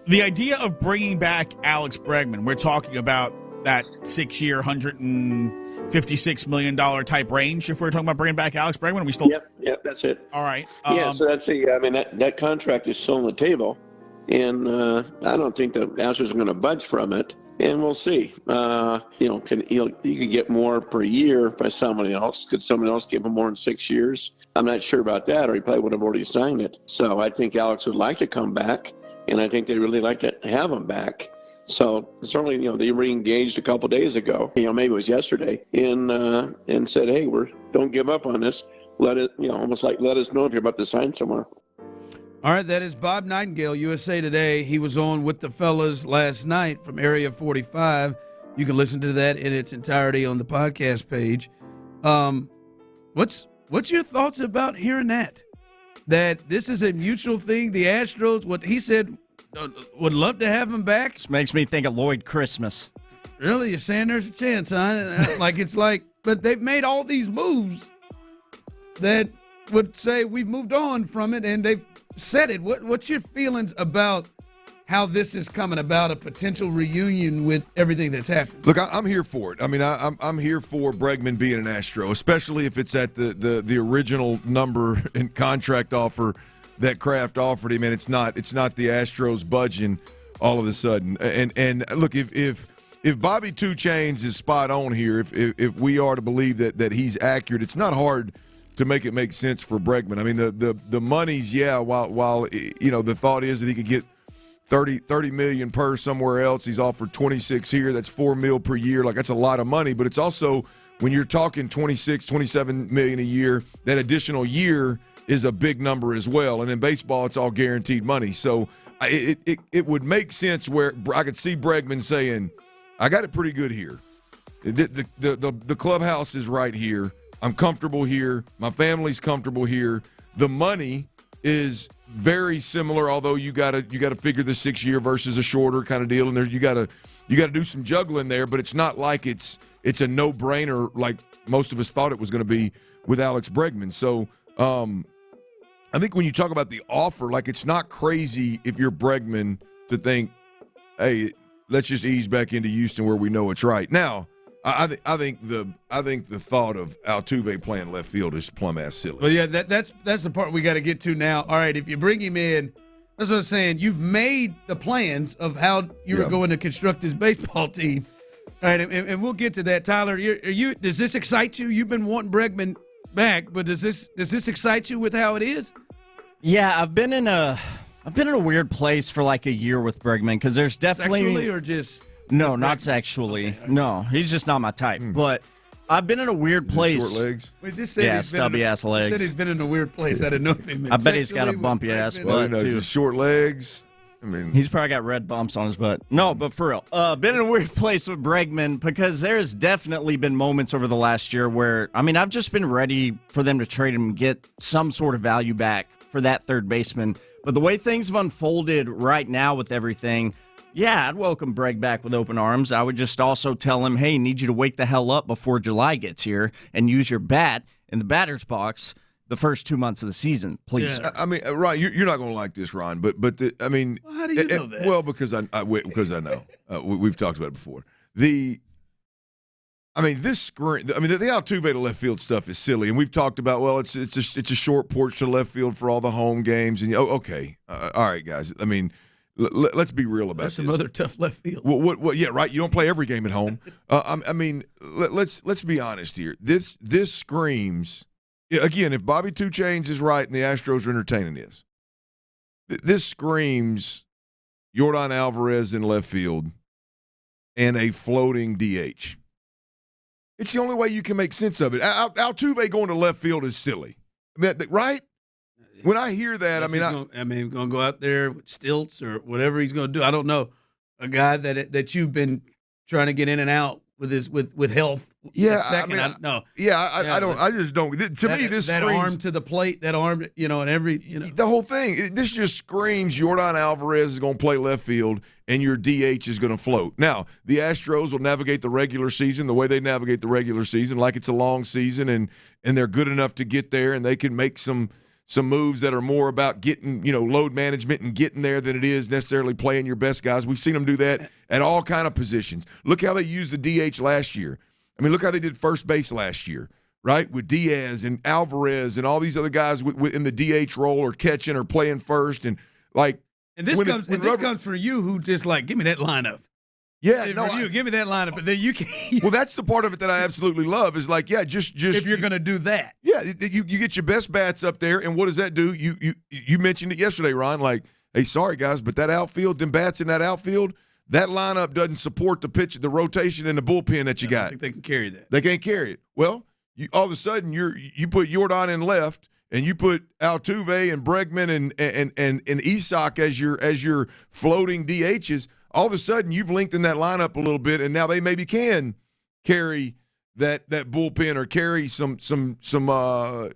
The idea of bringing back Alex Bregman, we're talking about that 6-year, $156 million type range. If we're talking about bringing back Alex Bregman, are we still? Yep, that's it. All right. So that's that contract is still on the table, and I don't think the Astros are going to budge from it. And we'll see. You could get more per year by somebody else. Could someone else give him more in 6 years? I'm not sure about that, or he probably would have already signed it. So I think Alex would like to come back, and I think they'd really like to have him back. So certainly, they re-engaged a couple days ago. Maybe it was yesterday, and said, "Hey, don't give up on this. Let it, almost like let us know if you're about to sign somewhere." All right, that is Bob Nightingale, USA Today. He was on with the fellas last night from Area 45. You can listen to that in its entirety on the podcast page. What's your thoughts about hearing that? That this is a mutual thing. The Astros, what he said, would love to have him back. This makes me think of Lloyd Christmas. Really? You're saying there's a chance, huh? But they've made all these moves that would say we've moved on from it, and they've said it. What's your feelings about how this is coming about, a potential reunion with everything that's happened? Look, I'm here for it. I mean, I'm here for Bregman being an Astro, especially if it's at the original number and contract offer that Kraft offered him, and it's not the Astros budging all of a sudden. And look, if Bobby Two Chains is spot on here, if we are to believe that he's accurate, it's not hard to make it make sense for Bregman. I mean, the money's, while the thought is that he could get $30 million per somewhere else. He's offered 26 here. That's $4 million per year. Like, that's a lot of money, but it's also, when you're talking 26, 27 million a year, that additional year is a big number as well. And in baseball, it's all guaranteed money. So it would make sense where I could see Bregman saying, I got it pretty good here. The clubhouse is right here. I'm comfortable here. My family's comfortable here. The money is very similar, although you gotta figure the 6-year versus a shorter kind of deal, and there you gotta do some juggling there. But it's not like it's a no-brainer like most of us thought it was going to be with Alex Bregman. So I think when you talk about the offer, like, it's not crazy if you're Bregman to think, hey, let's just ease back into Houston where we know it's right. Now, I think the thought of Altuve playing left field is plumb ass silly. Well, yeah, that's the part we got to get to now. All right, if you bring him in, that's what I'm saying. You've made the plans of how you were going to construct this baseball team. All right, and we'll get to that. Tyler, does this excite you? You've been wanting Bregman back, but does this excite you with how it is? Yeah, I've been in a weird place for like a year with Bregman, because there's definitely sexually or just. No, not sexually. Okay. No, he's just not my type. But I've been in a weird place. Short legs? We just said stubby-ass legs. He said he's been in a weird place. I didn't know if he meant I bet he's got a bumpy ass butt, too. Short legs. I mean, he's probably got red bumps on his butt. No, but for real. Been in a weird place with Bregman, because there's definitely been moments over the last year where, I've just been ready for them to trade him and get some sort of value back for that third baseman. But the way things have unfolded right now with everything, yeah, I'd welcome Breg back with open arms. I would just also tell him, hey, need you to wake the hell up before July gets here and use your bat in the batter's box the first 2 months of the season, please. Yeah. Ron, you're not going to like this, Ron, but well, how do you know that? Well, because I know. We've talked about it before. This screen. The Altuve to left field stuff is silly, and we've talked about. Well, it's a short porch to left field for all the home games, and okay, all right, guys. Let's be real about this. Some other tough left field. Well, yeah, right. You don't play every game at home. Let's be honest here. This screams. Again, if Bobby Two Chains is right and the Astros are entertaining this screams Yordan Alvarez in left field and a floating DH. It's the only way you can make sense of it. Altuve going to left field is silly, right? When I hear that, he's going to go out there with stilts or whatever he's going to do. I don't know. A guy that you've been trying to get in and out with health. Yeah, I just don't. To me, this that screams, arm to the plate, that arm, and every, the whole thing. This just screams Yordan Alvarez is going to play left field and your DH is going to float. Now, the Astros will navigate the regular season the way they navigate the regular season, like it's a long season, and they're good enough to get there, and they can make some some moves that are more about getting, load management and getting there than it is necessarily playing your best guys. We've seen them do that at all kind of positions. Look how they used the DH last year. I mean, look how they did first base last year, right? With Diaz and Alvarez and all these other guys in the DH role or catching or playing first. And this comes from you who just give me that lineup. Yeah, give me that lineup, but then you can. Well, that's the part of it that I absolutely love is just if you're going to do that. Yeah, you get your best bats up there, and what does that do? You mentioned it yesterday, Ron. Hey, sorry guys, but that outfield, them bats in that outfield, that lineup doesn't support the pitch, the rotation, and the bullpen that you got. I don't think they can carry that. They can't carry it. Well, all of a sudden you put Jordan in left, and you put Altuve and Bregman and Isak as your floating DHs. All of a sudden, you've lengthened that lineup a little bit, and now they maybe can carry that bullpen or carry some slow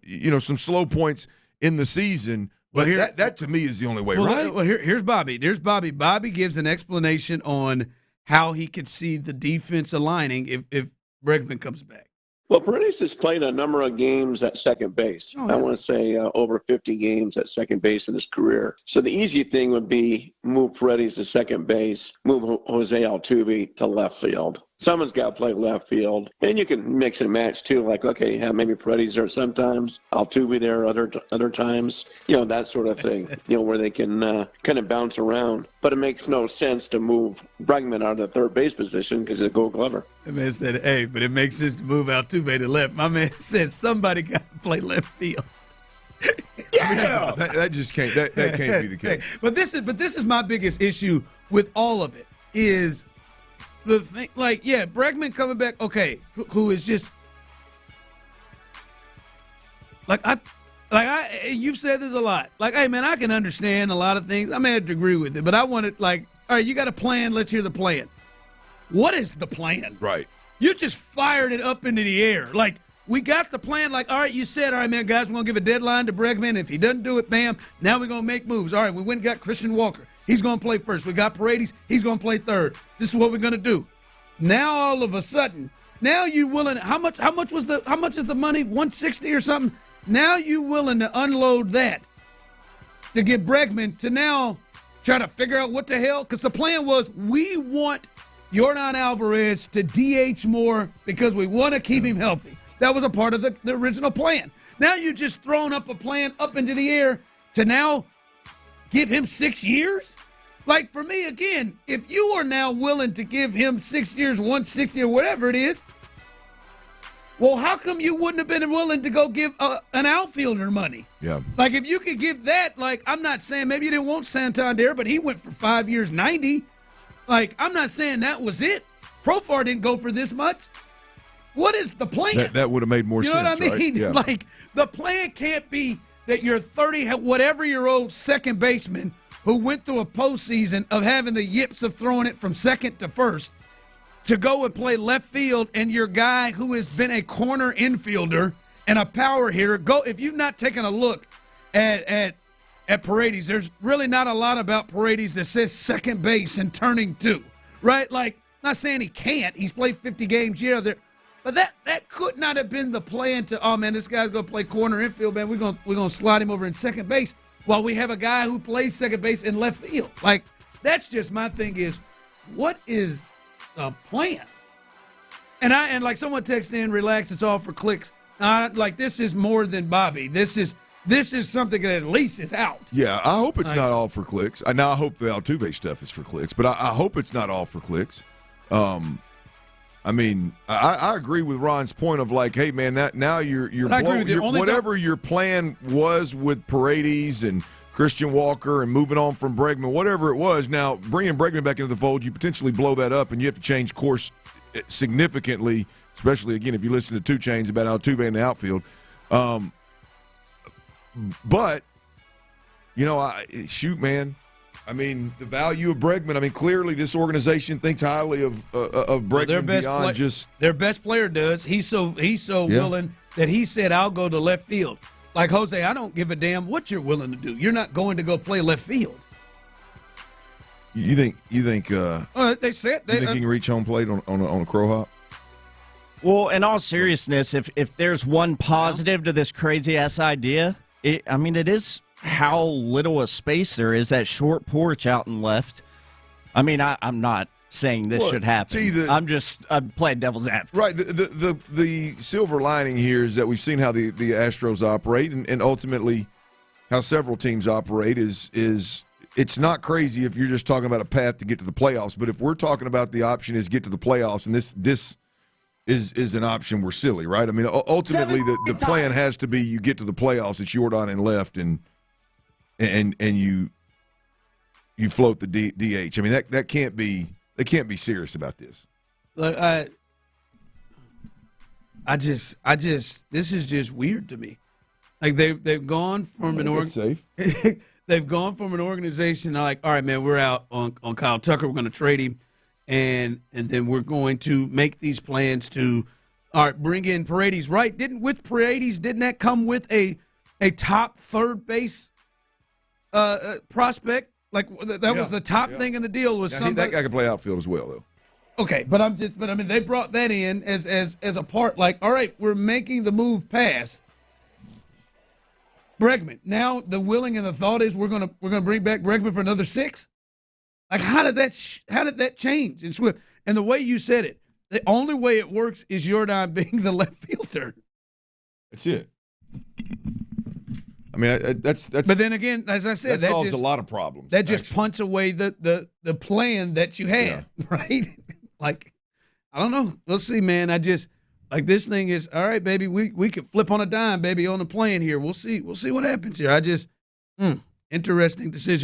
points in the season. But that to me is the only way, right? Well, here's Bobby. There's Bobby. Bobby gives an explanation on how he could see the defense aligning if Bregman comes back. Well, Paredes has played a number of games at second base. I want to say over 50 games at second base in his career. So the easy thing would be move Paredes to second base, move Jose Altuve to left field. Someone's got to play left field. And you can mix and match, too. Have maybe Paredes there sometimes, Altuve there other times. That sort of thing, where they can kind of bounce around. But it makes no sense to move Bregman out of the third base position because it's a Gold Glover. The man said, hey, but it makes sense to move Altuve to left. My man said somebody got to play left field. Yeah, that just can't. That can't be the case. But this is my biggest issue with all of it is the thing. Bregman coming back. Okay, who is just you've said this a lot. Hey man, I can understand a lot of things. I may have to agree with it, but I want it all right. You got a plan. Let's hear the plan. What is the plan? Right. You just fired it up into the air. We got the plan. All right, you said, all right, man, guys, we're going to give a deadline to Bregman. If he doesn't do it, bam, now we're going to make moves. All right, we went and got Christian Walker. He's going to play first. We got Paredes. He's going to play third. This is what we're going to do. Now, all of a sudden, now you willing – how much is the money? 160 or something? Now you willing to unload that to get Bregman to now try to figure out what the hell? Because the plan was we want Yordan Alvarez to DH more because we want to keep him healthy. That was a part of the original plan. Now you just thrown up a plan up into the air to now give him 6 years? For me, again, if you are now willing to give him 6 years, 160 or whatever it is, well, how come you wouldn't have been willing to go give an outfielder money? Yeah. If you could give that, I'm not saying maybe you didn't want Santander, but he went for 5 years, 90. I'm not saying that was it. Profar didn't go for this much. What is the plan? That would have made more sense, You know what I mean? Right? Yeah. The plan can't be that your 30-whatever-year-old second baseman who went through a postseason of having the yips of throwing it from second to first to go and play left field, and your guy who has been a corner infielder and a power hitter, go. If you've not taken a look at Paredes, there's really not a lot about Paredes that says second base and turning two, right? Not saying he can't. He's played 50 games, but that could not have been the plan to, oh, man, this guy's going to play corner infield, man. We're gonna slide him over in second base while we have a guy who plays second base in left field. That's just my thing is, what is the plan? And someone texted in, relax, it's all for clicks. This is more than Bobby. This is something that at least is out. Yeah, I hope it's not all for clicks. Now I hope the Altuve stuff is for clicks, but I hope it's not all for clicks. I agree with Ron's point of hey man, now you're whatever your plan was with Paredes and Christian Walker and moving on from Bregman, whatever it was. Now bringing Bregman back into the fold, you potentially blow that up, and you have to change course significantly. Especially again if you listen to 2 Chainz about Altuve in the outfield. But shoot, man. The value of Bregman. Clearly this organization thinks highly of Bregman beyond just their best player does. He's so willing that he said, "I'll go to left field." Jose, I don't give a damn what you're willing to do. You're not going to go play left field. You think? They said you think he can reach home plate on a crow hop? Well, in all seriousness, if there's one positive to this crazy ass idea, it is how little a space there is, that short porch out and left. I mean, I'm not saying this should happen. I'm playing devil's advocate. Right. The silver lining here is that we've seen how the Astros operate, and ultimately how several teams operate is it's not crazy if you're just talking about a path to get to the playoffs. But if we're talking about the option is get to the playoffs, and this is an option, we're silly, right? I mean, ultimately the plan has to be you get to the playoffs. It's Jordan and left, and you float the DH. I mean, that can't be. They can't be serious about this. Look, this is just weird to me. Like they've gone from they've gone from an organization like, all right, man, we're out on Kyle Tucker. We're going to trade him, and then we're going to make these plans to, all right, bring in Paredes. Right? Didn't that come with a top third base prospect? Like that was the top thing in the deal was something. That guy can play outfield as well, though. Okay, but I mean, they brought that in as a part. Like, all right, we're making the move past Bregman. Now the willing and the thought is we're gonna bring back Bregman for another 6. Like, how did that change in Swift? And the way you said it, the only way it works is Jordan being the left fielder. That's it. I mean, that's. But then again, as I said, that solves a lot of problems. That just punts away the plan that you had, right? Like, I don't know. We'll see, man. I just like this thing is all right, baby. We could flip on a dime, baby, on the plan here. We'll see what happens here. Interesting decision.